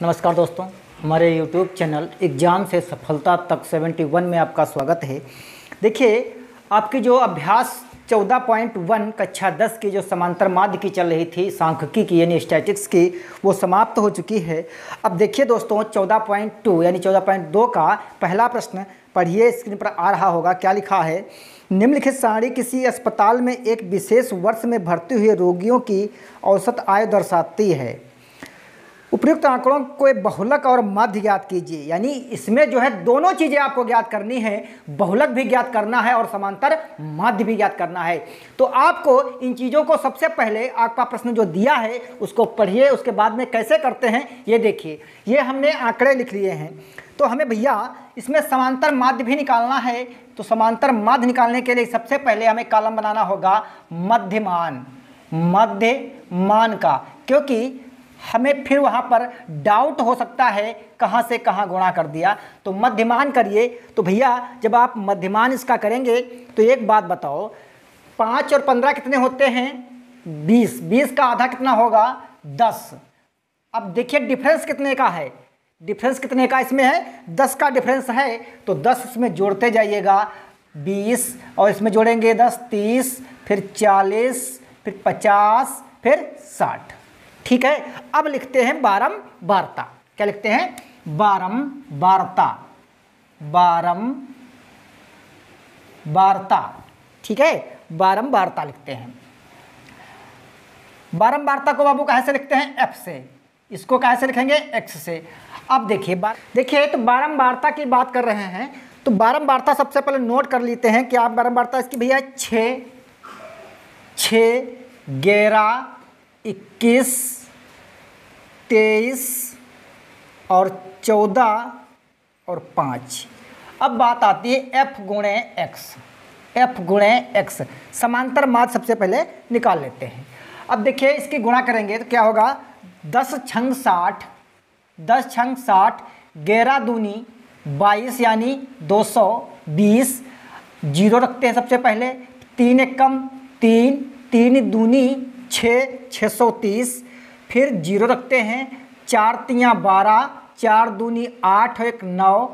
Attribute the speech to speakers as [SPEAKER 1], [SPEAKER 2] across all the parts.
[SPEAKER 1] नमस्कार दोस्तों, हमारे YouTube चैनल एग्ज़ाम से सफलता तक 71 में आपका स्वागत है। देखिए, आपकी जो अभ्यास 14.1 कक्षा 10 की जो समांतर माध्य की चल रही थी, सांख्यिकी की यानी स्टैटिक्स की, वो समाप्त हो चुकी है। अब देखिए दोस्तों, 14.2 यानी 14.2 का पहला प्रश्न पढ़िए, स्क्रीन पर आ रहा होगा। क्या लिखा है? निम्नलिखित सारणी किसी अस्पताल में एक विशेष वर्ष में भर्ती हुए रोगियों की औसत आयु दर्शाती है। उपयुक्त आंकड़ों को बहुलक और माध्य ज्ञात कीजिए। यानी इसमें जो है दोनों चीज़ें आपको ज्ञात करनी है, बहुलक भी ज्ञात करना है और समांतर माध्य भी ज्ञात करना है। तो आपको इन चीज़ों को सबसे पहले आपका प्रश्न जो दिया है उसको पढ़िए, उसके बाद में कैसे करते हैं ये देखिए। ये हमने आंकड़े लिख लिए हैं, तो हमें भैया इसमें समांतर माध्य भी निकालना है। तो समांतर माध्य निकालने के लिए सबसे पहले हमें कॉलम बनाना होगा मध्यमान, मध्यमान का, क्योंकि हमें फिर वहाँ पर डाउट हो सकता है कहाँ से कहाँ गुणा कर दिया। तो मध्यमान करिए। तो भैया जब आप मध्यमान इसका करेंगे तो एक बात बताओ, 5 और 15 कितने होते हैं? 20। 20 का आधा कितना होगा? 10। अब देखिए डिफरेंस कितने का है? डिफरेंस कितने का इसमें है? 10 का डिफरेंस है। तो 10 इसमें जोड़ते जाइएगा, 20 और इसमें जोड़ेंगे 10, 30, फिर 40, फिर 50, फिर 60। ठीक है। अब लिखते हैं बारंबारता। क्या लिखते हैं? बारंबारता, बारंबारता। ठीक है, बारंबारता लिखते हैं। बारंबारता को बाबू कहाँ से लिखते हैं? एफ से। इसको कहाँ से लिखेंगे? एक्स से। अब देखिए तो बारंबारता की बात कर रहे हैं, तो बारंबारता सबसे पहले नोट कर लेते हैं कि आप बारंबारता इसकी भैया 6, 11, 21, 23 और 14 और 5। अब बात आती है एफ गुणे एक्स। एफ गुणे एक्स समांतर माध्य सबसे पहले निकाल लेते हैं। अब देखिए इसकी गुणा करेंगे तो क्या होगा? 10 छंग 60, 10 छंग 60, 11 दूनी 22 यानी 220। जीरो रखते हैं सबसे पहले, 3 एकम 3, 3 दूनी 6, 630। फिर जीरो रखते हैं, 4 तियाँ 12, 4 दूनी 8 और 1 9।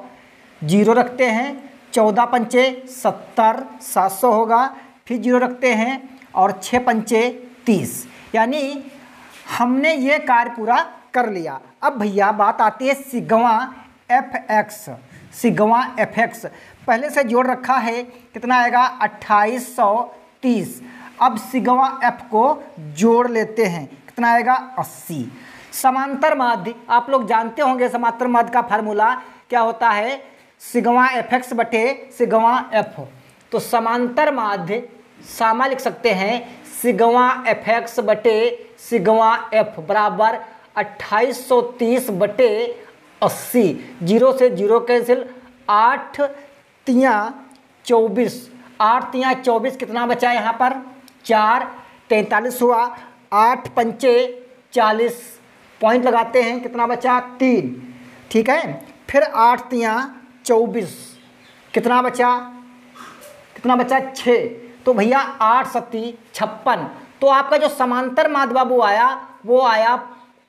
[SPEAKER 1] जीरो रखते हैं, 14 पंचे 70, 700 होगा। फिर जीरो रखते हैं और 6 पंचे 30। यानी हमने ये कार्य पूरा कर लिया। अब भैया बात आती है sigma F x. Sigma F x पहले से जोड़ रखा है, कितना आएगा? 2830। अब सिग्मा एफ को जोड़ लेते हैं, कितना आएगा? 80। समांतर माध्य आप लोग जानते होंगे, समांतर माध्य का फार्मूला क्या होता है? सिग्मा एफ एक्स बटे सिग्मा एफ। तो समांतर माध्य सामा लिख सकते हैं, सिग्मा एफ एक्स बटे सिग्मा एफ बराबर 2830 बटे 80। जीरो से जीरो कैंसिल, 8 तियाँ 24, 8 तियाँ 24, कितना बचा यहाँ पर? 4, 43 हुआ। 8 पंचे 40, पॉइंट लगाते हैं, कितना बचा? 3। ठीक है। फिर 8 तियाँ 24, कितना बचा? 6। तो भैया 8 सत्ती 56। तो आपका जो समांतर माध्य बाबू आया वो आया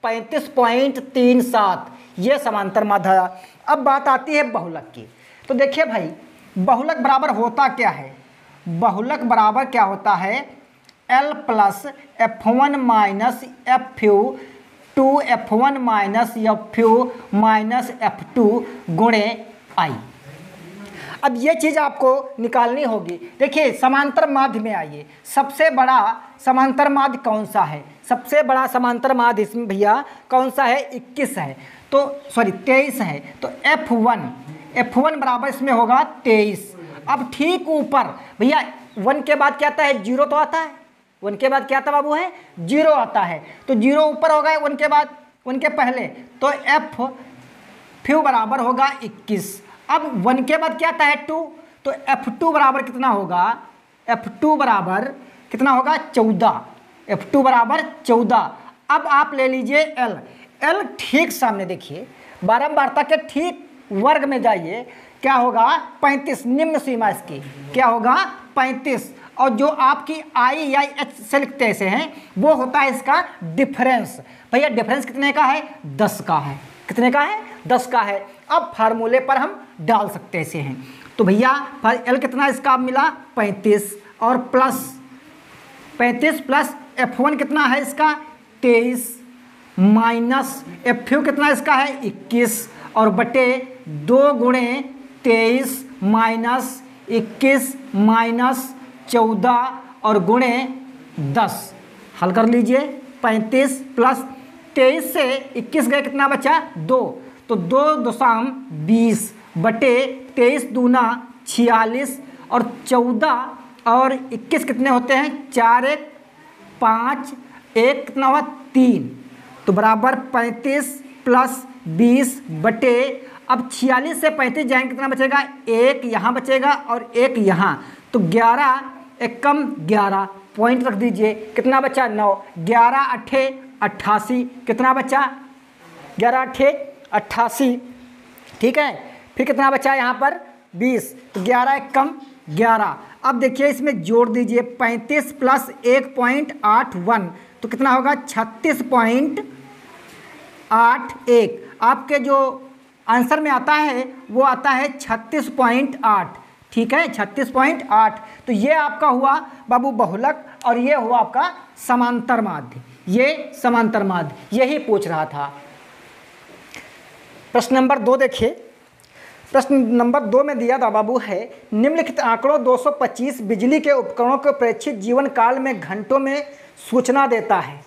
[SPEAKER 1] 35.37। ये समांतर माध्य आया। अब बात आती है बहुलक की। तो देखिए भाई, बहुलक बराबर होता क्या है? बहुलक बराबर क्या होता है? L plus F1 minus F2 2F1 minus F2 minus F2 गुणे I। अब ये चीज़ आपको निकालनी होगी। देखिए समांतर माध्य में आइए, सबसे बड़ा समांतर माध्य कौन सा है? सबसे बड़ा समांतर माध्य इसमें भैया कौन सा है? 21 है, तो सॉरी 23 है। तो F1 बराबर इसमें होगा 23। अब ठीक ऊपर भैया 1 के बाद क्या आता है? 0 तो आता है। 1 के बाद क्या आता बाबू है? 0 आता है। तो 0 ऊपर होगा 1 के बाद, 1 के पहले, तो एफ फिर बराबर होगा 21। अब 1 के बाद क्या आता है? 2। तो F2 बराबर कितना होगा? F2 बराबर कितना होगा? 14। F2 बराबर 14। अब आप ले लीजिए L ठीक सामने देखिए, बारंबारता के ठीक वर्ग में जाइए, क्या होगा? 35। निम्न सीमा इसकी क्या होगा? 35। और जो आपकी आई या एच से लिखते ऐसे हैं वो होता है इसका डिफरेंस। भैया डिफरेंस कितने का है? 10 का है। कितने का है? 10 का है। अब फार्मूले पर हम डाल सकते ऐसे हैं। तो भैया एल कितना इसका मिला? 35 और प्लस 35 प्लस F1 कितना है इसका? 23 माइनस F2 कितना इसका है? 21 और बटे 2 गुणे 23 माइनस 21 माइनस 14 और गुणे 10। हल कर लीजिए। 35 प्लस 23 से 21 गए, कितना बचा? 2। तो 2 दशम 20 बटे 23 दूना 46 और 14 और 21 कितने होते हैं? 4 1 5 1 कितना हुआ? 3। तो बराबर 35 प्लस 20 बटे, अब 46 से 35 जाएंगे, कितना बचेगा? 1 यहाँ बचेगा और 1 यहाँ। तो 11 एक कम 11 पॉइंट रख दीजिए, कितना बचा? 9। 11 अट्ठे 88, कितना बचा? 11 अट्ठे 88, ठीक है। फिर कितना बचा यहाँ पर? 20। तो 11 एक कम 11। अब देखिए इसमें जोड़ दीजिए 35 प्लस 1.81, तो कितना होगा? 36.81। आपके जो आंसर में आता है वो आता है 36.8, ठीक है, 36.8। तो ये आपका हुआ बाबू बहुलक और ये हुआ आपका समांतर माध्य। ये समांतर माध्य यही पूछ रहा था। प्रश्न नंबर 2 देखिए। प्रश्न नंबर 2 में दिया था बाबू है, निम्नलिखित आंकड़ों 225 बिजली के उपकरणों के प्रेक्षित जीवन काल में घंटों में सूचना देता है,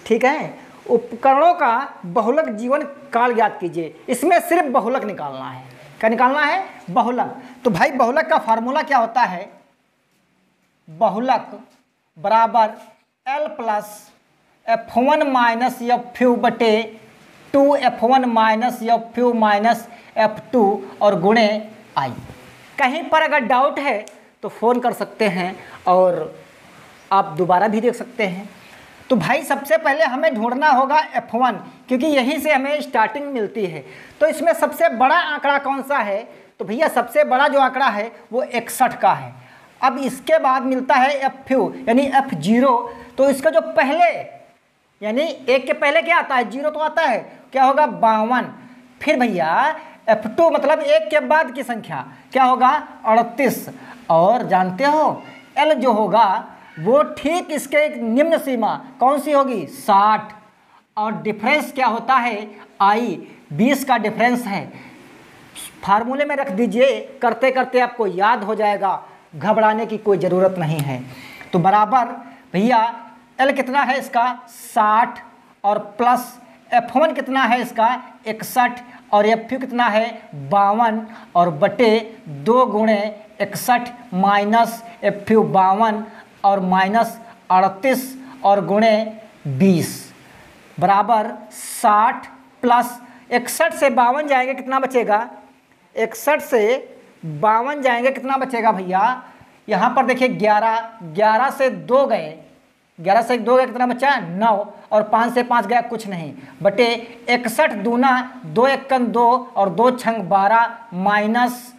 [SPEAKER 1] ठीक है। उपकरणों का बहुलक जीवन काल ज्ञात कीजिए। इसमें सिर्फ बहुलक निकालना है। क्या निकालना है? बहुलक। तो भाई बहुलक का फार्मूला क्या होता है? बहुलक बराबर L plus F1 minus F2 बटे 2F1 minus F2 minus F2 और गुणे I। कहीं पर अगर डाउट है तो फ़ोन कर सकते हैं और आप दोबारा भी देख सकते हैं। तो भाई सबसे पहले हमें ढूंढना होगा F1, क्योंकि यहीं से हमें स्टार्टिंग मिलती है। तो इसमें सबसे बड़ा आंकड़ा कौन सा है? तो भैया सबसे बड़ा जो आंकड़ा है वो 61 का है। अब इसके बाद मिलता है F2 यानी F0। तो इसका जो पहले यानी 1 के पहले क्या आता है? 0 तो आता है, क्या होगा? 52। फिर भैया F2 मतलब 1 के बाद की संख्या क्या होगा? 38। और जानते हो L जो होगा वो ठीक इसके एक निम्न सीमा कौन सी होगी? 60। और डिफरेंस क्या होता है? I 20 का डिफरेंस है। फार्मूले में रख दीजिए, करते करते आपको याद हो जाएगा, घबराने की कोई ज़रूरत नहीं है। तो बराबर भैया L कितना है इसका? 60 और प्लस F1 कितना है इसका? 61 और F2 कितना है? 52 और बटे 2 गुणे 61 माइनस F2 52 और माइनस 38 और गुणे 20 बराबर 60 प्लस 61 से 52 जाएंगे, कितना बचेगा? 61 से 52 जाएंगे, कितना बचेगा भैया? यहाँ पर देखिए 11 से 2 गए, 11 से 2 गए, कितना बचा? 9 और 5 से 5 गया कुछ नहीं, बटे 61 दूना 2 एकन 2 और 2 छंग 12 माइनस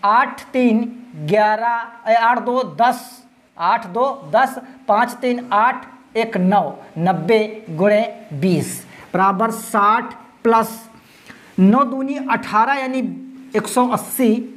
[SPEAKER 1] 8 3 11 8 2 10 8 2 10 5 3 8 1 9 90 गुणे 20 बराबर 60 प्लस 9 दूनी 18 यानी 180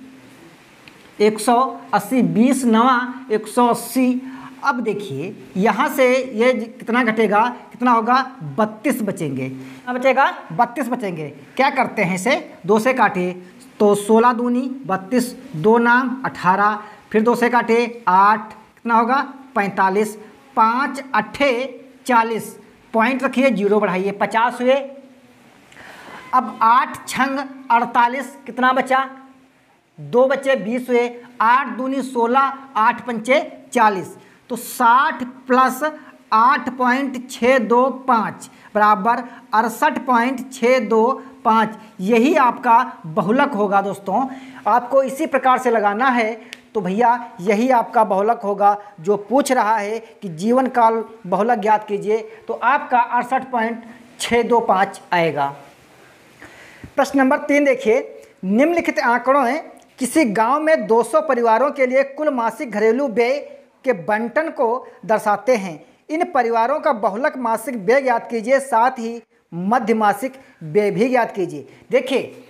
[SPEAKER 1] 20 नवा 180। अब देखिए यहाँ से ये कितना घटेगा? कितना होगा? 32 बचेंगे। कितना बचेगा? 32 बचेंगे। क्या करते हैं इसे? 2 से काटे तो 16 दूनी 32, 2 नाम 18, फिर 2 से काटे 8, कितना होगा? 45, 5 अट्ठे 40, पॉइंट रखिए, 0 बढ़ाइए, 50 हुए। अब 8 छंग 48, कितना बचा? 2 बचे, 20 हुए। 8 दूनी 16, 8 पंचे 40, तो 60 प्लस 8.625 बराबर 68.625। यही आपका बहुलक होगा दोस्तों। आपको इसी प्रकार से लगाना है तो भैया यही आपका बहुलक होगा जो पूछ रहा है कि जीवन काल बहुलक ज्ञात कीजिए, तो आपका 68.625 आएगा। प्रश्न नंबर 3 देखिए, निम्नलिखित आंकड़ों में किसी गांव में 200 परिवारों के लिए कुल मासिक घरेलू व्यय के बंटन को दर्शाते हैं। इन परिवारों का बहुलक मासिक व्यय ज्ञात कीजिए, साथ ही मध्यमासिक व्यय भी ज्ञात कीजिए। देखिए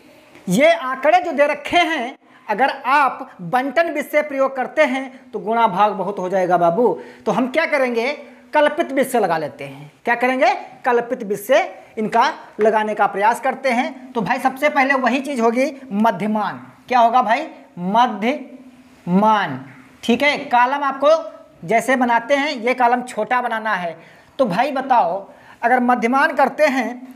[SPEAKER 1] ये आंकड़े जो दे रखे हैं, अगर आप बंटन विधि से प्रयोग करते हैं तो गुणा भाग बहुत हो जाएगा बाबू। तो हम क्या करेंगे, कल्पित विधि से लगा लेते हैं। क्या करेंगे, कल्पित विधि से इनका लगाने का प्रयास करते हैं। तो भाई सबसे पहले वही चीज होगी मध्यमान। क्या होगा भाई, मध्यमान। ठीक है, कॉलम आपको जैसे बनाते हैं ये कॉलम छोटा बनाना है। तो भाई बताओ, अगर मध्यमान करते हैं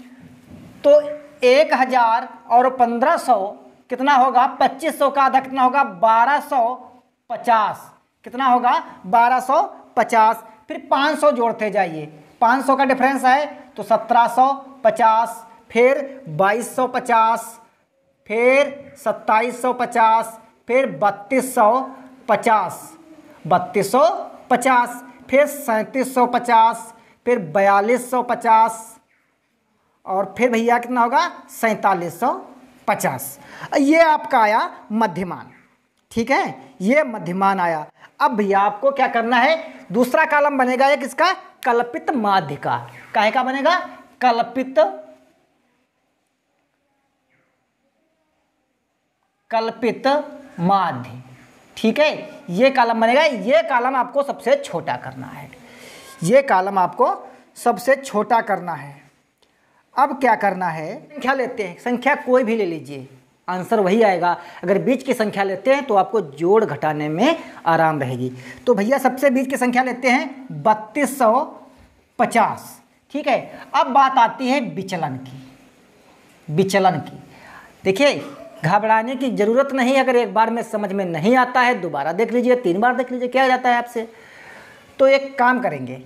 [SPEAKER 1] तो 1000 और 1500 कितना होगा, 2500 का आधा कितना होगा, 1250। कितना होगा, 1250। फिर 500 जोड़ते जाइए, 500 का डिफरेंस है तो 1750, फिर 2250, फिर 2750, फिर 3250, 3250, फिर 3750, फिर 4250 और फिर भैया कितना होगा, 4750। ये आपका आया मध्यमान। ठीक है, ये मध्यमान आया। अब भैया आपको क्या करना है, दूसरा कॉलम बनेगा एक इसका कल्पित माध्य का। काहे का बनेगा, कल्पित माध्य। ठीक है, ये कॉलम बनेगा। ये कॉलम आपको सबसे छोटा करना है, ये कॉलम आपको सबसे छोटा करना है। अब क्या करना है, संख्या लेते हैं, संख्या कोई भी ले लीजिए, आंसर वही आएगा। अगर बीच की संख्या लेते हैं तो आपको जोड़ घटाने में आराम रहेगी। तो भैया सबसे बीच की संख्या लेते हैं 3250। ठीक है, अब बात आती है विचलन की। विचलन की देखिए, घबराने की जरूरत नहीं। अगर एक बार में समझ में नहीं आता है दोबारा देख लीजिए, 3 बार देख लीजिए, क्या जाता है आपसे। तो एक काम करेंगे,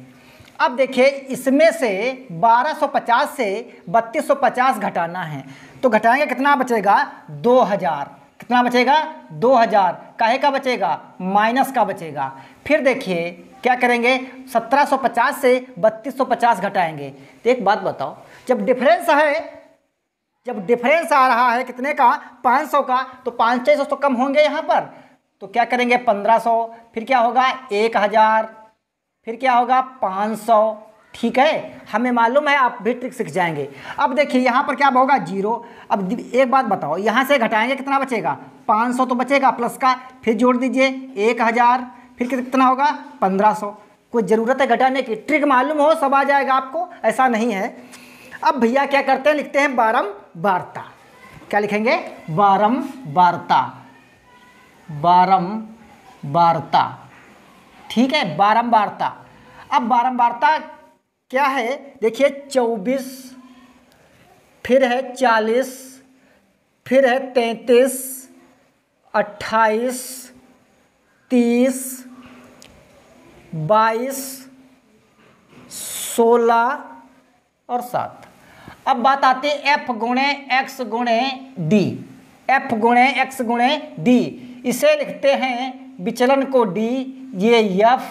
[SPEAKER 1] अब देखिए इसमें से 1250 से 3250 घटाना है। तो घटाएंगे कितना बचेगा, 2000। कितना बचेगा, 2000। काहे का बचेगा, माइनस का बचेगा। फिर देखिए क्या करेंगे, 1750 से 3250 घटाएंगे। तो एक बात बताओ, जब डिफरेंस आ रहा है कितने का, 500 का, तो 500 तो कम होंगे यहाँ पर। तो क्या करेंगे, 1500, फिर क्या होगा 1000, फिर क्या होगा 500। ठीक है, हमें मालूम है, आप भी ट्रिक सीख जाएंगे। अब देखिए यहाँ पर क्या होगा, 0। अब एक बात बताओ, यहाँ से घटाएंगे कितना बचेगा, 500 तो बचेगा प्लस का, फिर जोड़ दीजिए 1000, फिर कितना होगा 1500। कोई ज़रूरत है घटाने की, ट्रिक मालूम हो सब आ जाएगा आपको, ऐसा नहीं है। अब भैया क्या करते हैं, लिखते हैं बारंबारता। क्या लिखेंगे, बारंबारता, बारंबारता। ठीक है, बारंबारता। अब बारंबारता क्या है, देखिए 24, फिर है 40, फिर है 33, 28, 30, 22, 16 और 7। अब बात आती है f गुणे x गुणे d। f गुणे x गुणे d, इसे लिखते हैं विचलन को d, ये f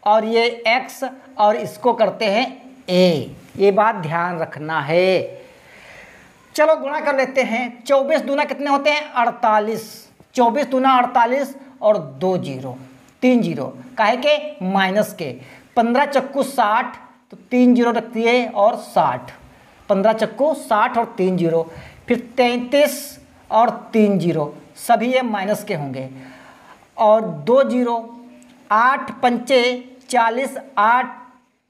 [SPEAKER 1] और ये x और इसको करते हैं a। ये बात ध्यान रखना है। चलो गुणा कर लेते हैं। 24 दूना कितने होते हैं, 48। 24 दूना 48 और 2 जीरो, 3 जीरो, काहे के, माइनस के। 15 चक्कू 60, तो 3 जीरो रखती है और 60। 15 चक्कू 60 और 3 जीरो, फिर 33 और 3 जीरो, सभी ये माइनस के होंगे और 2 जीरो। 8 पंचे 40, 8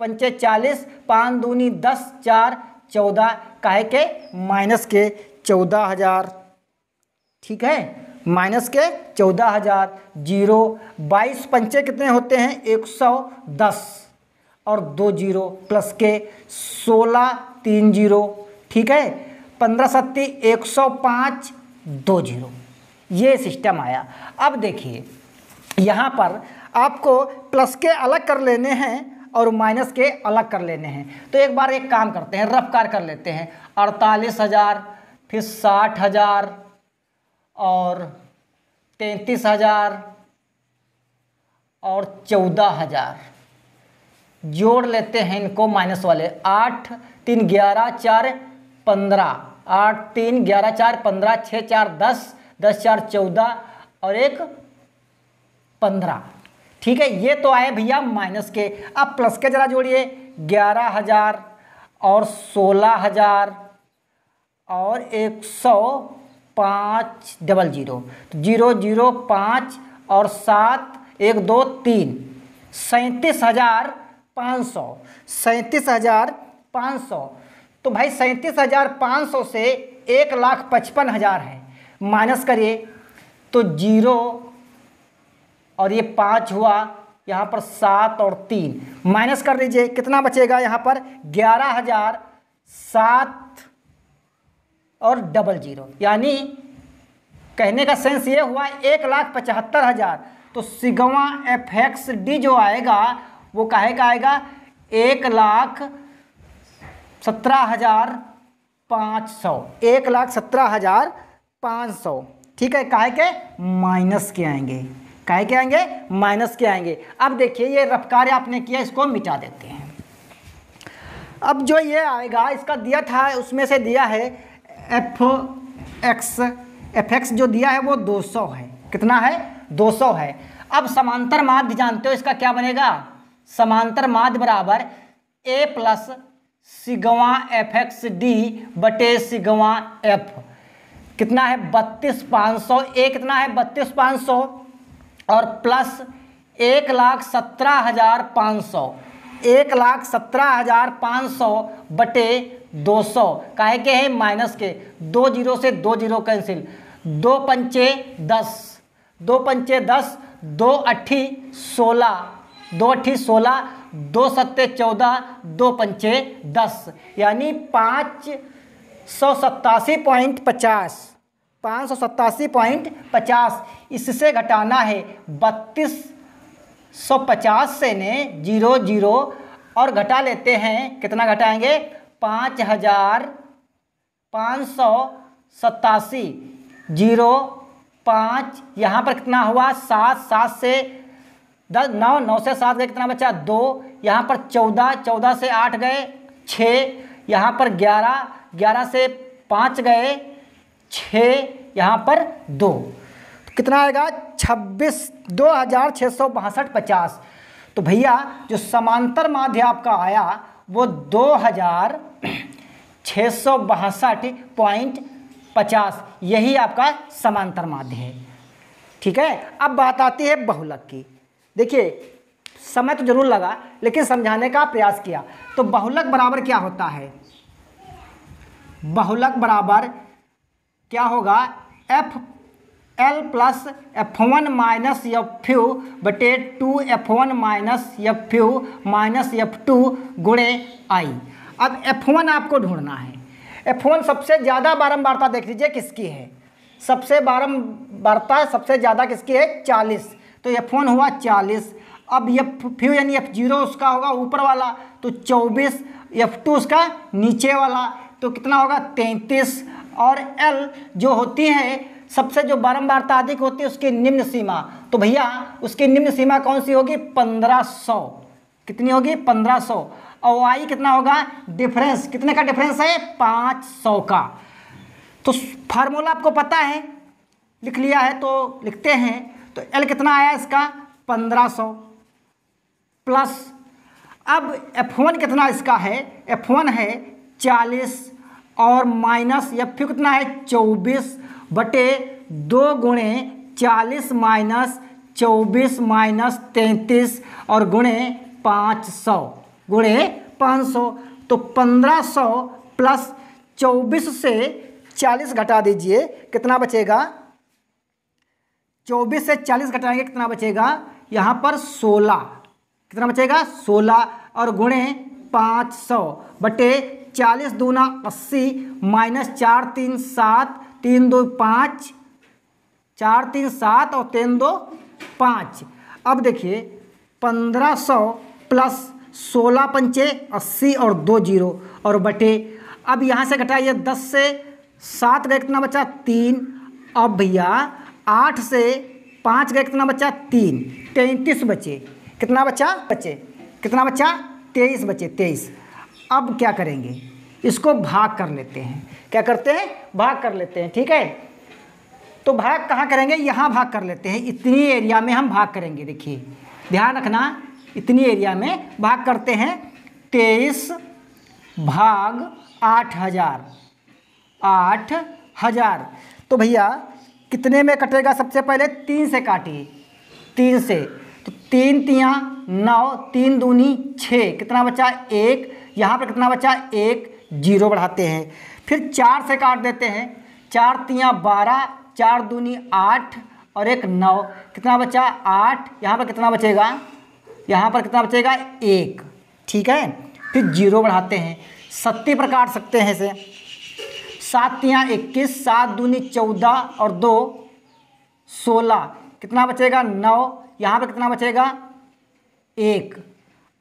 [SPEAKER 1] पंचे 40, 5 दूनी 10, 4 14, काहे के, माइनस के 14000। ठीक है, माइनस के 14000। 22 पंचे कितने होते हैं, 110 और 2 जीरो प्लस के 16, 3 जीरो। ठीक है, 15 सत्ती 105, 2 जीरो। ये सिस्टम आया। अब देखिए यहाँ पर आपको प्लस के अलग कर लेने हैं और माइनस के अलग कर लेने हैं। तो एक बार एक काम करते हैं, रफ कार कर लेते हैं। 48,000, फिर 60,000 और 33,000 और 14,000। जोड़ लेते हैं इनको माइनस वाले। 8 3 11 4 15, 8 3 11 4 15, 6 4 10, 10 4 14 और 1 15। ठीक है, ये तो आए भैया माइनस के। अब प्लस के जरा जोड़िए, 11,000 और 16,000 और 105 00 0 0 5 और 7 1 2 3 37,500 37,500। तो भाई 37,500 से 1,55,000 है, माइनस करिए तो 0 और ये 5 हुआ, यहाँ पर 7 और 3 माइनस कर दीजिए, कितना बचेगा यहाँ पर 11,007 और 00। यानी कहने का सेंस ये हुआ 1,75,000। तो सिग्मा FXD जो आएगा वो काहे का आएगा 1,17,500 1,17,500। ठीक है, काहे के माइनस के आएंगे, काहे के आएंगे माइनस के आएंगे। अब देखिए ये रफ कार्य आपने किया, इसको मिटा देते हैं। अब जो ये आएगा इसका दिया था, उसमें से दिया है FX जो दिया है वो 200 है। कितना है 200 है। अब समांतर माध्य जानते हो इसका क्या बनेगा, समांतर माध्य बराबर A प्लस सिग्मा FXD बटे सिग्मा F। कितना है 32,500, A कितना है 32,500 और प्लस 1,17,500 1,17,500 बटे 200 काहे के हैं माइनस के, 2 0 से 2 0 कैंसिल, 2 पंचे 10 2 पंचे 10 2 अट्ठी 16 2 अट्ठी 16 2 सत्ते 14 2 पंचे 10 यानी 587.50 587.50। इससे घटाना है 3250 से ने 0 0 और घटा लेते हैं, कितना घटाएंगे 5,587 0 5 यहाँ पर कितना हुआ 7 7 से 10 9 9 से 7 गए, कितना बचा 2, यहाँ पर 14 14 से 8 गए 6, यहाँ पर 11 11 से 5 गए 6, यहाँ पर 2, तो कितना आएगा 2,662 तो भैया जो समांतर माध्य आपका आया वो 2,662.50 यही आपका समांतर माध्य है। ठीक है, अब बात आती है बहुलक की। देखिए समय तो जरूर लगा लेकिन समझाने का प्रयास किया। तो बहुलक बराबर क्या होता है, बहुलक बराबर क्या होगा FL plus F1 minus F2 बटे 2F1 minus F2 minus F2 गुणे I। अब F1 आपको ढूंढना है। F1 सबसे ज़्यादा बारंबारता देख लीजिए किसकी है, सबसे बारंबारता सबसे ज़्यादा किसकी है 40, तो F1 हुआ 40। अब F2 यानी F0 उसका होगा ऊपर वाला तो 24, F2 उसका नीचे वाला तो कितना होगा 33, और L जो होती है सबसे जो बारंबारता अधिक होती है उसकी निम्न सीमा, तो भैया उसकी निम्न सीमा कौन सी होगी 1500। कितनी होगी 1500। और Y कितना होगा डिफरेंस, कितने का डिफरेंस है 500 का। तो फार्मूला आपको पता है, लिख लिया है तो लिखते हैं। तो L कितना आया इसका 1500 प्लस, अब F1 कितना इसका है, F1 है 40 और माइनस F2 कितना है 24 बटे 2 गुणे 40 माइनस 24 माइनस 33 और गुणे 500 गुणे 500। तो 1500 प्लस 24 से 40 घटा दीजिए, कितना बचेगा 24 से 40 घटाएंगे कितना बचेगा यहाँ पर 16, कितना बचेगा 16 और गुणे 500 बटे 40 दूना 80 माइनस 4 3 7 3 2 5 4 3 7 और 3 2 5। अब देखिए 1500 प्लस 16 पंचे 80 और 2 0 और बटे, अब यहाँ से घटाइए 10 से 7 गए कितना बचा 3, अब भैया 8 से 5 गए कितना बचा 3, 33 बचे, कितना बचा कितना बचा 23 बचे 23। अब क्या करेंगे इसको भाग कर लेते हैं, क्या करते हैं भाग कर लेते हैं। ठीक है, तो भाग कहाँ करेंगे, यहाँ भाग कर लेते हैं, इतनी एरिया में हम भाग करेंगे। देखिए ध्यान रखना, इतनी एरिया में भाग करते हैं 23 भाग 8000, 8000। तो भैया कितने में कटेगा? सबसे पहले 3 से काटिए, 3 से, तो 3 तियाँ 9, 3 दूनी 6, कितना बचा? 1। यहाँ पर कितना बचा? 1, 0 बढ़ाते हैं। फिर 4 से काट देते हैं, 4 तियाँ 12, 4 दूनी 8 और 1 9, कितना बचा? 8। यहाँ पर कितना बचेगा? यहाँ पर कितना बचेगा? 1। ठीक है, फिर 0 बढ़ाते हैं। 70 पर काट सकते हैं इसे। 7 तियाँ 21, 7 दूनी 14 और 2 16, कितना बचेगा? 9। यहाँ पर कितना बचेगा? 1।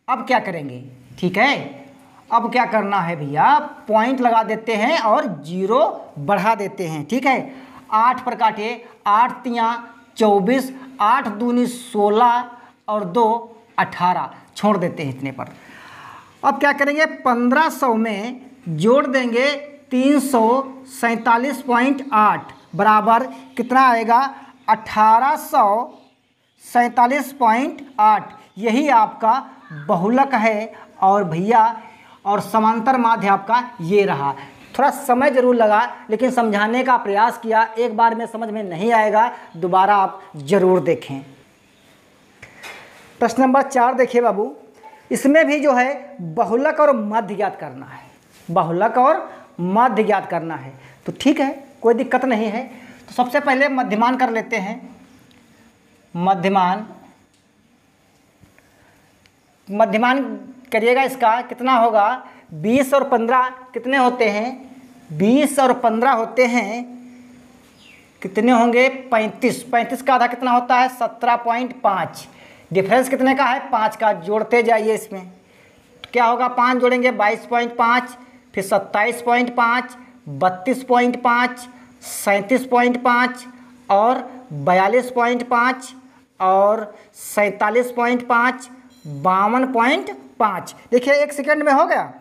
[SPEAKER 1] अब क्या करेंगे? ठीक है, अब क्या करना है भैया? पॉइंट लगा देते हैं और 0 बढ़ा देते हैं। ठीक है, 8 पर काटिए, 8 तियाँ 24, 8 दूनी 16 और 2 18, छोड़ देते हैं इतने पर। अब क्या करेंगे? 1500 में जोड़ देंगे 347.8 बराबर कितना आएगा? 1847.8। यही आपका बहुलक है। और भैया और समांतर माध्य आपका ये रहा। थोड़ा समय जरूर लगा, लेकिन समझाने का प्रयास किया। एक बार में समझ में नहीं आएगा, दोबारा आप जरूर देखें। प्रश्न नंबर 4 देखिए बाबू, इसमें भी जो है बहुलक और मध्य ज्ञात करना है। बहुलक और मध्य ज्ञात करना है, तो ठीक है, कोई दिक्कत नहीं है। तो सबसे पहले मध्यमान कर लेते हैं। मध्यमान करिएगा। इसका कितना होगा? 20 और 15 कितने होते हैं? 20 और 15 होते हैं, कितने होंगे? 35। 35 का आधा कितना होता है? 17.5। डिफरेंस कितने का है? 5 का। जोड़ते जाइए इसमें, तो क्या होगा? 5 जोड़ेंगे 22.5, फिर 27.5, 32.5, 37.5 और 42.5 और 47.5, 52.5। देखिए 1 सेकंड में हो गया।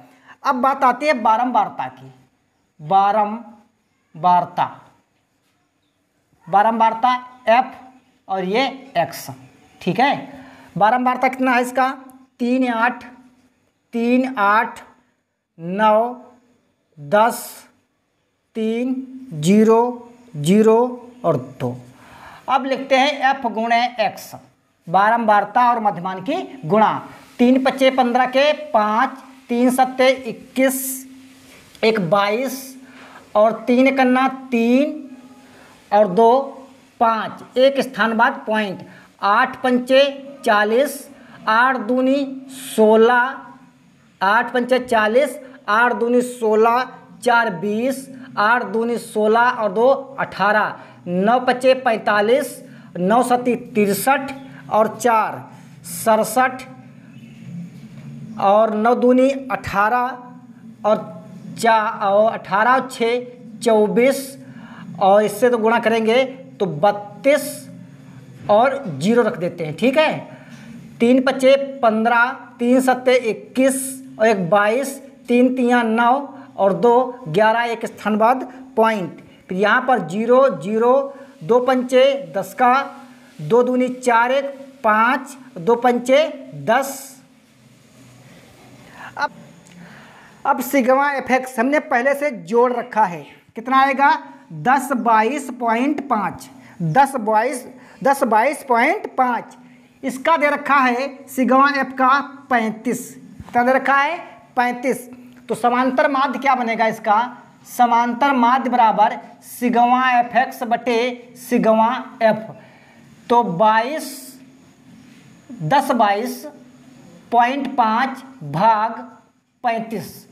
[SPEAKER 1] अब बात आती है बारंबारता की। बारंबारता f और ये x। ठीक है, बारंबारता कितना है इसका? 3 8, 3 8 9 10 3 0 0 और 2। अब लिखते हैं f गुणे x, बारंबारता और मध्यमान की गुणा। 3 पच्चे 15 के 5, 3 सत्ते 21, 1 22 और 3 कन्ना 3 और 2 5, एक स्थान बाद पॉइंट। 8 पंचे 40, 8 दूनी 16, 8 पंचे 40, 8 दूनी 16, 4 20, 8 दूनी 16 और 2 18, 9 पच्चे 45, 9 सत्ती 63 और 4 67 और 9 दूनी 18 और 18 और 6 24 और इससे तो गुणा करेंगे तो 32 और 0 रख देते हैं। ठीक है, 3 पच्चे 15, 3 सत्ते 21 और 1 22, 3 तियाँ 9 और 2 11, एक स्थान बाद पॉइंट। फिर यहाँ पर 0 0, 2 पंचे 10 का, 2 दूनी 4 1 5, 2 पंचे 10। अब सिग्मा एफ हमने पहले से जोड़ रखा है। कितना आएगा? 10 22.5, 10 22.5। इसका दे रखा है सिग्मा एफ का 35। कितना दे रखा है? 35। तो समांतर माध्य क्या बनेगा इसका? समांतर माध्य बराबर सिग्मा एफ एक्स बटे सिग्मा एफ। तो 10 22.5 भाग 35।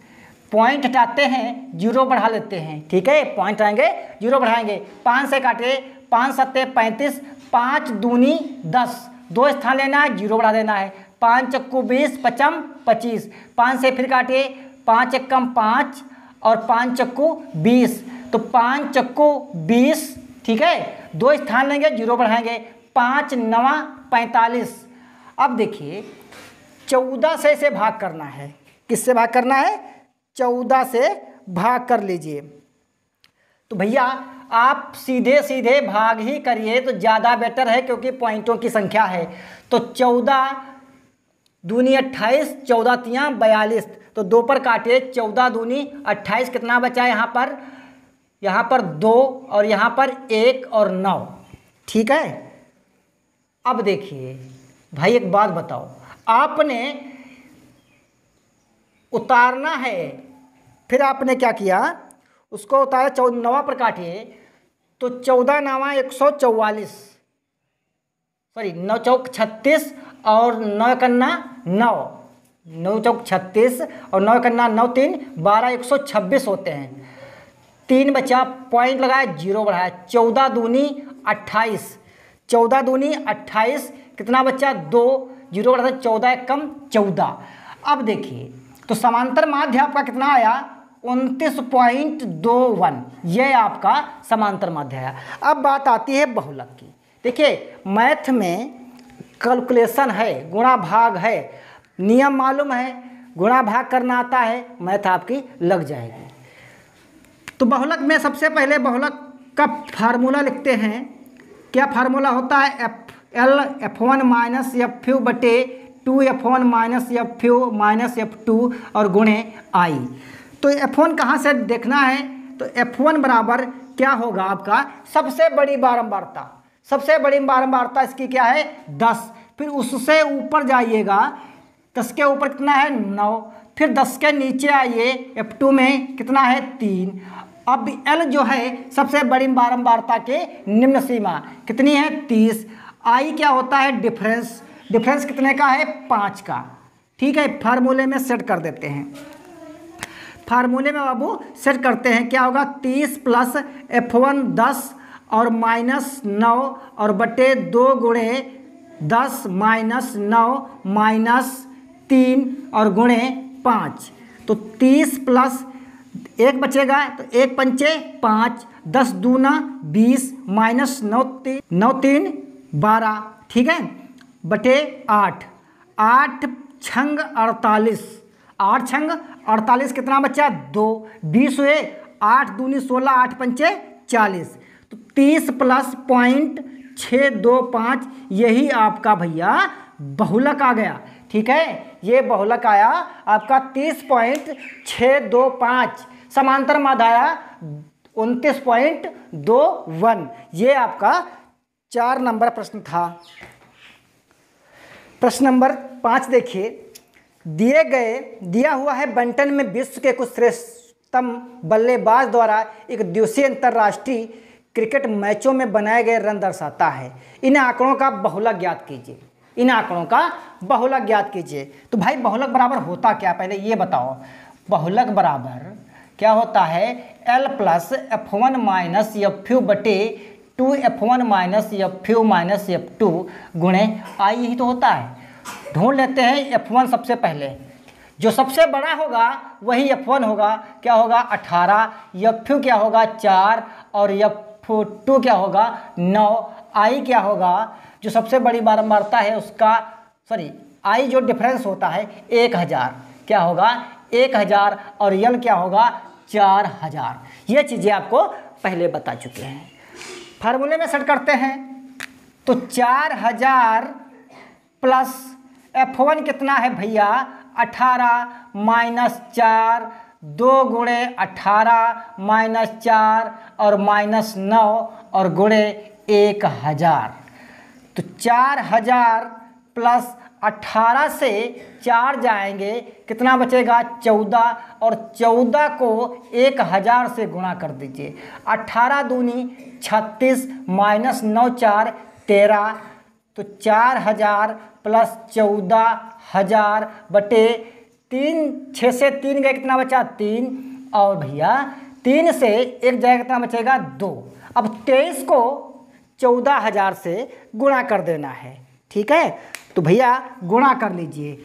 [SPEAKER 1] पॉइंट हटाते हैं, 0 बढ़ा लेते हैं। ठीक है, पॉइंट आएंगे 0 बढ़ाएंगे। 5 से काटे, 5 सत्ते 35, 5 दूनी 10, 2 स्थान लेना है, 0 बढ़ा देना है। 5 चक्कू 20, 5 25। 5 से फिर काटे, 5 एकम 5 और 5 चक्कू 20, तो 5 चक्कू 20। ठीक है, 2 स्थान लेंगे, 0 बढ़ाएंगे। 5 9 45। अब देखिए 14 से इसे भाग करना है। किससे भाग करना है? 14 से भाग कर लीजिए। तो भैया आप सीधे सीधे भाग ही करिए तो ज़्यादा बेटर है, क्योंकि पॉइंटों की संख्या है। तो 14 दूनी 28, 14 तियाँ 42, तो 2 पर काटिए, 14 दूनी 28, कितना बचा यहाँ पर 2 और यहाँ पर 1 और 9। ठीक है। अब देखिए भाई एक बात बताओ, आपने उतारना है, फिर आपने क्या किया, उसको उतारा, 9 पर काटिए तो 14 9 144, सॉरी 9 चौक 36 और 9 कन्ना 9, 9 चौक 36 और 9 कन्ना 9 3 12 126 होते हैं। 3 बचा, पॉइंट लगाया, 0 बढ़ाया, 14 दूनी 28, 14 दूनी 28, कितना बचा 2, 0 बढ़ाया, 14 एक कम 14। अब देखिए तो समांतर माध्य आपका कितना आया, 29.21, ये आपका समांतर माध्य है। अब बात आती है बहुलक की। देखिए मैथ में कैलकुलेशन है, गुणा भाग है, नियम मालूम है, गुणा भाग करना आता है, मैथ आपकी लग जाएगी। तो बहुलक में सबसे पहले बहुलक का फार्मूला लिखते हैं। क्या फार्मूला होता है, F1 माइनस F बटे 2F1 माइनस F2 और गुणे I। तो F1 कहाँ से देखना है, तो F1 बराबर क्या होगा आपका, सबसे बड़ी बारंबारता, सबसे बड़ी बारंबारता इसकी क्या है 10, फिर उससे ऊपर जाइएगा, 10 के ऊपर कितना है 9, फिर 10 के नीचे आइए, F2 में कितना है 3। अब L जो है सबसे बड़ी बारंबारता के निम्न सीमा कितनी है 30। I क्या होता है डिफरेंस, डिफरेंस कितने का है 5 का। ठीक है, फार्मूले में सेट कर देते हैं, फार्मूले में बाबू सेट करते हैं। क्या होगा 30 प्लस F1 10 और माइनस 9 और बटे 2 गुणे 10 माइनस 9 माइनस 3 और गुणे 5। तो 30 प्लस 1 बचेगा, तो 1 पंचे 5, 10 दूना 20 माइनस 9 3 12, ठीक है, बटे 8, 8 छंग 48, 8 छंग 48, कितना बचा 2, 20 हुए, 8 दूनी 16, 8 पंचे 40, तो 30 प्लस 0.625, यही आपका भैया बहुलक आ गया। ठीक है, ये बहुलक आया आपका 30.625, समांतर माध्य आया 29.21। ये आपका 4 नंबर प्रश्न था। प्रश्न नंबर 5 देखिए, दिया हुआ है बंटन में विश्व के कुछ श्रेष्ठतम बल्लेबाज द्वारा एक दिवसीय अंतर्राष्ट्रीय क्रिकेट मैचों में बनाए गए रन दर्शाता है। इन आंकड़ों का बहुलक ज्ञात कीजिए, इन आंकड़ों का बहुलक ज्ञात कीजिए। तो भाई बहुलक बराबर होता क्या, पहले ये बताओ। बहुलक बराबर क्या होता है, L plus F1 minus F बटे 2F1 माइनस F2 गुणे I, यही तो होता है। ढूंढ लेते हैं F1 सबसे पहले, जो सबसे बड़ा होगा वही F1 होगा। क्या होगा 18, F क्या होगा 4 और F2 क्या होगा 9। I क्या होगा, जो सबसे बड़ी बारंबारता है उसका, सॉरी I जो डिफरेंस होता है 1000, क्या होगा 1000, और L क्या होगा 4000। ये चीज़ें आपको पहले बता चुके हैं। फार्मूले में सेट करते हैं, तो 4000 प्लस F1 कितना है भैया 18 माइनस 4, 2 गुणे 18 माइनस 4 और माइनस 9 और गुणे 1000। तो 4000 प्लस 18 से 4 जाएंगे, कितना बचेगा 14, और 14 को 1000 से गुणा कर दीजिए। 18 दूनी 36 माइनस 9 4 13, तो 4000 प्लस 14000 बटे 3, 6 से 3 गए, कितना बचा 3, और भैया 3 से 1 जाएगा, कितना बचेगा 2। अब 23 को 14000 से गुणा कर देना है। ठीक है, तो भैया गुणा कर लीजिए,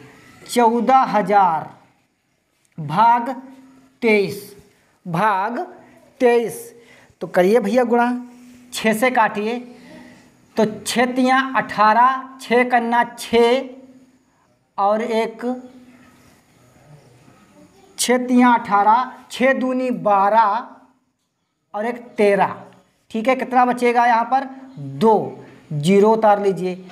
[SPEAKER 1] 14000 भाग 23, तो करिए भैया गुणा, 6 से काटिए, तो 6 तियाँ 18, 6 कन्ना 6 और 1, 6 तियाँ 18, 6 दूनी 12 और 1 13। ठीक है, कितना बचेगा यहाँ पर 2, 0 उतार लीजिए,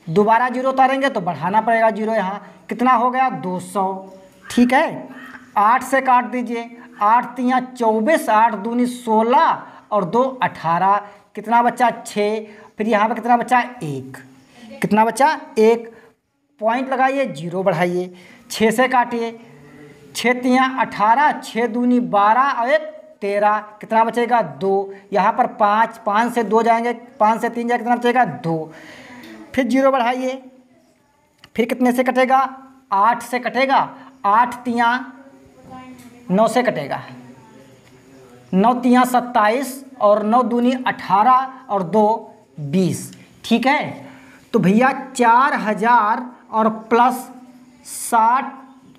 [SPEAKER 1] दोबारा 0 उतारेंगे तो बढ़ाना पड़ेगा 0 यहाँ, कितना हो गया 200। ठीक है। 8 से काट दीजिए, 8 तियाँ 24, 8 दूनी 16 और 2 18, कितना बचा 6। फिर यहाँ पे कितना बचा 1, कितना बचा 1, पॉइंट लगाइए, 0 बढ़ाइए, 6 से काटिए, 6 तियाँ 18, 6 दूनी 12 और 1 13, कितना बचेगा 2। यहाँ पर 5, 5 से 2 जाएंगे, 5 से 3 जाएगा, कितना बचेगा 2। फिर 0 बढ़ाइए, फिर कितने से कटेगा 8 से कटेगा, 8 तियाँ 9 से कटेगा, 9 तियाँ 27 और 9 दूनी 18 और 2 20, ठीक है। तो भैया 4000 और प्लस 60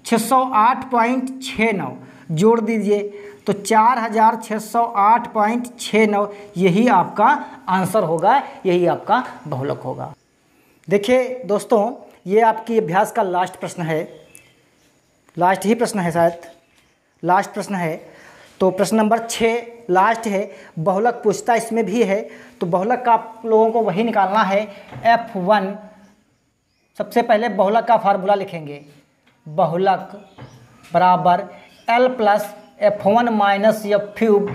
[SPEAKER 1] 608.69 जोड़ दीजिए, तो 4608.69 यही आपका आंसर होगा, यही आपका बहुलक होगा। देखिए दोस्तों, ये आपकी अभ्यास का लास्ट प्रश्न है, लास्ट ही प्रश्न है, शायद लास्ट प्रश्न है। तो प्रश्न नंबर 6 लास्ट है, बहुलक पूछता इसमें भी है। तो बहुलक का आप लोगों को वही निकालना है, F1। सबसे पहले बहुलक का फार्मूला लिखेंगे, बहुलक बराबर L plus F1 minus F3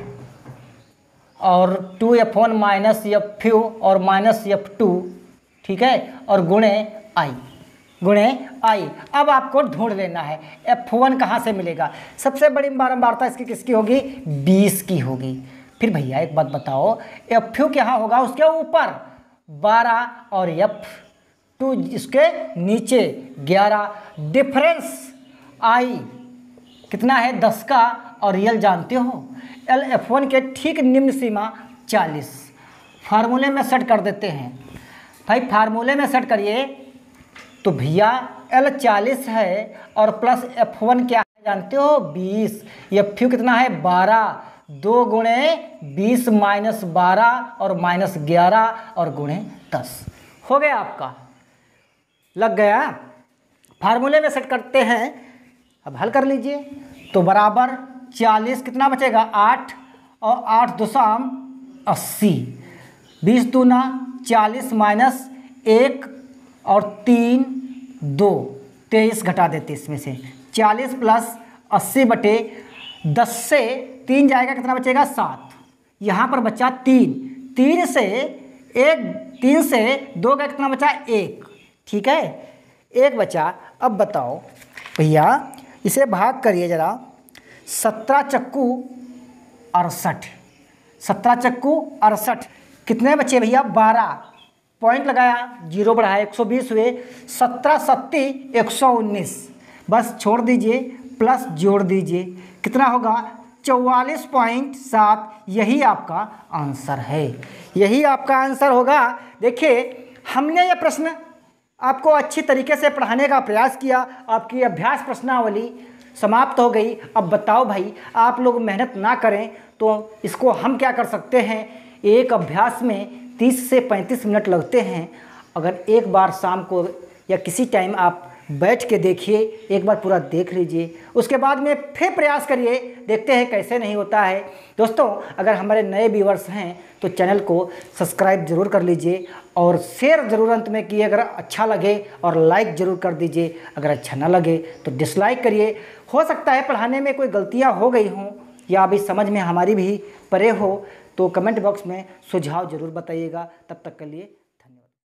[SPEAKER 1] और 2F1 माइनस F3 और माइनस F2, ठीक है, और गुणे I, गुणे I। अब आपको ढूंढ लेना है F1 कहाँ से मिलेगा। सबसे बड़ी बारंबारता इसकी किसकी होगी, 20 की होगी। फिर भैया एक बात बताओ, F2 क्या होगा, उसके ऊपर 12 और F2 इसके नीचे 11, डिफरेंस I कितना है 10 का, और रियल जानते हो L F1 के ठीक निम्न सीमा 40। फार्मूले में सेट कर देते हैं भाई, फार्मूले में सेट करिए। तो भैया L 40 है और प्लस F1 क्या है जानते हो 20, F2 कितना है 12, 2 गुणे 20 माइनस 12 और माइनस 11 और गुणे 10 हो गया आपका, लग गया। फार्मूले में सेट करते हैं, अब हल कर लीजिए। तो बराबर 40 कितना बचेगा 8 और 8 दुसाम 80, 20 दूना 40 माइनस 1 और 3 2 23 घटा देते इसमें से, 40 प्लस 80 बटे 10 से 3 जाएगा, कितना बचेगा 7। यहाँ पर बचा 3, 3 से 2 का कितना बचा 1, ठीक है, 1 बचा। अब बताओ भैया इसे भाग करिए ज़रा, 17 चक्कू 68, 17 चक्कू 68, कितने बचे भैया 12, पॉइंट लगाया, 0 बढ़ाया, 120 हुए, 17 सत्ती 119, बस छोड़ दीजिए, प्लस जोड़ दीजिए, कितना होगा 44.7। यही आपका आंसर है, यही आपका आंसर होगा। देखिए हमने ये प्रश्न आपको अच्छी तरीके से पढ़ाने का प्रयास किया, आपकी अभ्यास प्रश्नावली समाप्त हो गई। अब बताओ भाई, आप लोग मेहनत ना करें तो इसको हम क्या कर सकते हैं। एक अभ्यास में 30 से 35 मिनट लगते हैं। अगर एक बार शाम को या किसी टाइम आप बैठ के देखिए, एक बार पूरा देख लीजिए, उसके बाद में फिर प्रयास करिए, देखते हैं कैसे नहीं होता है। दोस्तों अगर हमारे नए व्यूअर्स हैं तो चैनल को सब्सक्राइब ज़रूर कर लीजिए और शेयर ज़रूर अंत में किए अगर अच्छा लगे, और लाइक ज़रूर कर दीजिए अगर अच्छा ना लगे तो डिसलाइक करिए। हो सकता है पढ़ाने में कोई गलतियाँ हो गई हों या अभी समझ में हमारी भी परे हो, तो कमेंट बॉक्स में सुझाव ज़रूर बताइएगा। तब तक के लिए